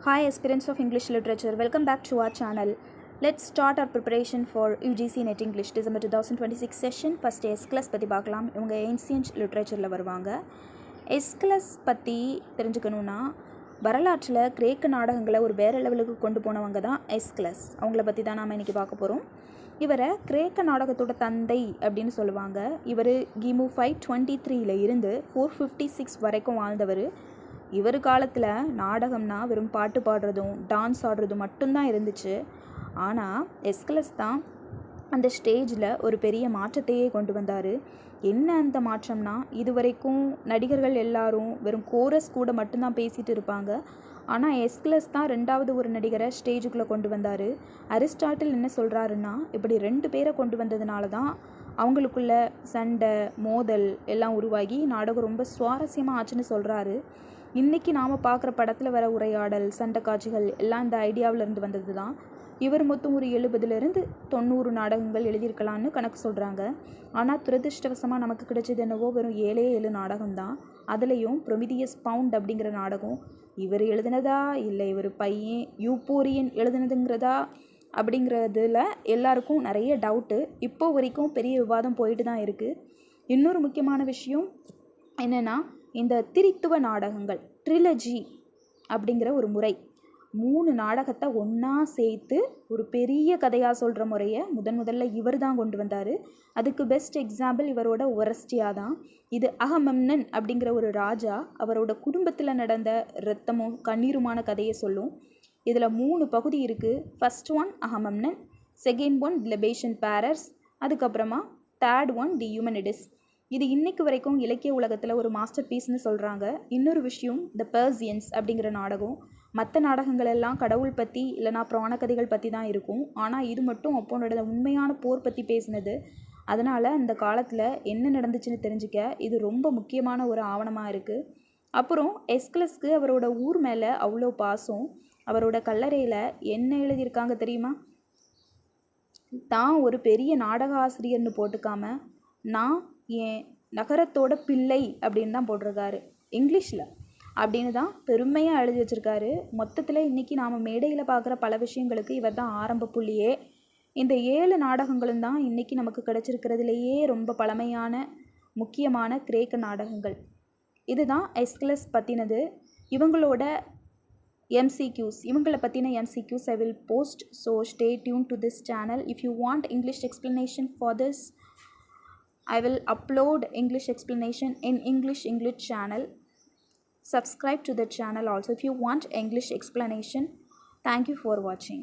Hi aspirants of English literature, welcome back to our channel. Let's start our preparation for UGC NET English December 2026 session. First S class பற்றி பார்க்கலாம். இவங்க ancient literature வருவாங்க. S class பற்றி தெரிஞ்சுக்கணுன்னா வரலாற்றில் கிரேக்க நாடகங்களை ஒரு வேறு லெவலுக்கு கொண்டு போனவங்க தான் S class. அவங்கள பற்றி தான் நாம் இன்றைக்கி பார்க்க போகிறோம். இவரை கிரேக்க நாடகத்தோட தந்தை அப்படின்னு சொல்லுவாங்க. இவர் கிமு 523 இருந்து 456 வரைக்கும் வாழ்ந்தவர். இவர் காலத்தில் நாடகம்னா வெறும் பாட்டு பாடுறதும் டான்ஸ் ஆடுறதும் மட்டும்தான் இருந்துச்சு. ஆனால் எஸ்கலஸ் தான் அந்த ஸ்டேஜில் ஒரு பெரிய மாற்றத்தையே கொண்டு வந்தார். என்ன அந்த மாற்றம்னா, இதுவரைக்கும் நடிகர்கள் எல்லாரும் வெறும் கோரஸ் கூட மட்டும்தான் பேசிகிட்டு இருப்பாங்க. ஆனால் எஸ்கலஸ் தான் ரெண்டாவது ஒரு நடிகரை ஸ்டேஜுக்குள்ளே கொண்டு வந்தார். அரிஸ்டாட்டில் என்ன சொல்கிறாருன்னா, இப்படி 2 பேரை கொண்டு வந்ததுனால தான் அவங்களுக்குள்ள சண்டை மோதல் எல்லாம் உருவாகி நாடகம் ரொம்ப சுவாரஸ்யமாக ஆச்சுன்னு சொல்கிறாரு. இன்றைக்கி நாம் பார்க்குற படத்தில் வர உரையாடல் சண்டை காட்சிகள் எல்லாம் இந்த ஐடியாவிலேருந்து வந்தது தான். இவர் மொத்தம் ஒரு 70 to 90 நாடகங்கள் எழுதியிருக்கலான்னு கணக்கு சொல்கிறாங்க. ஆனால் துரதிருஷ்டவசமாக நமக்கு கிடைச்சது என்னவோ வெறும் 7 நாடகம் தான். அதுலேயும் ப்ரொமிதியஸ் பவுண்ட் அப்படிங்கிற நாடகம் இவர் எழுதினதா இல்லை இவர் பையன் யூப்போரியன் எழுதினதுங்கிறதா அப்படிங்கிறதுல எல்லாருக்கும் நிறைய டவுட்டு. இப்போ வரைக்கும் பெரிய விவாதம் போயிட்டு தான் இருக்குது. இன்னொரு முக்கியமான விஷயம் என்னென்னா, இந்த திரித்துவ நாடகங்கள் ட்ரிலஜி அப்படிங்கிற ஒரு முறை 3 நாடகத்தை ஒன்றா சேர்த்து ஒரு பெரிய கதையாக சொல்கிற முறையை முதல்ல இவர் தான் கொண்டு வந்தார். அதுக்கு பெஸ்ட் எக்ஸாம்பிள் இவரோட ஒரஸ்டியா தான். இது அகமெம்னன் அப்படிங்கிற ஒரு ராஜா அவரோட குடும்பத்தில் நடந்த இரத்தமும் கண்ணீருமான கதையை சொல்லும். இதில் 3 பகுதி இருக்குது. First one Agamemnon, second one libation bearers, அதுக்கப்புறமா தேர்ட் ஒன் தி யூமனிடிஸ். இது இன்றைக்கு வரைக்கும் இலக்கிய உலகத்தில் ஒரு மாஸ்டர் பீஸ்னு சொல்கிறாங்க. இன்னொரு விஷயம் த பெர்சியன்ஸ் அப்படிங்கிற நாடகம். மற்ற நாடகங்கள் எல்லாம் கடவுள் பற்றி இல்லைனா புராண கதைகள் பற்றி தான் இருக்கும். ஆனால் இது மட்டும் அப்போனோட உண்மையான போர் பற்றி பேசினது. அதனால் அந்த காலத்தில் என்ன நடந்துச்சுன்னு தெரிஞ்சுக்க இது ரொம்ப முக்கியமான ஒரு ஆவணமாக இருக்குது. அப்புறம் எஸ்கலஸ்க்கு அவரோட ஊர் மேலே அவ்வளோ பாசம். அவரோட கல்லறையில் என்ன எழுதியிருக்காங்க தெரியுமா? தான் ஒரு பெரிய நாடக ஆசிரியர்னு போட்டுக்காம நான் என் நகரத்தோட பிள்ளை அப்படின்னு தான் போட்டிருக்காரு இங்கிலீஷில். அப்படின்னு தான் பெருமையாக எழுதி வச்சுருக்காரு. மொத்தத்தில் இன்றைக்கி நாம் மேடையில் பார்க்குற பல விஷயங்களுக்கு இவர் தான் ஆரம்ப புள்ளியே. இந்த 7 நாடகங்களும் தான் இன்றைக்கி நமக்கு கிடச்சிருக்கிறதுலையே ரொம்ப பழமையான முக்கியமான கிரேக்க நாடகங்கள். இதுதான் எஸ்கலஸ் பற்றினது. இவங்களோட MCQs, இவங்களை பற்றின MCQs I will post, so stay tuned to this channel. If you want English explanation for this, I will upload English explanation in English channel. Subscribe to the channel also if you want English explanation. Thank you for watching.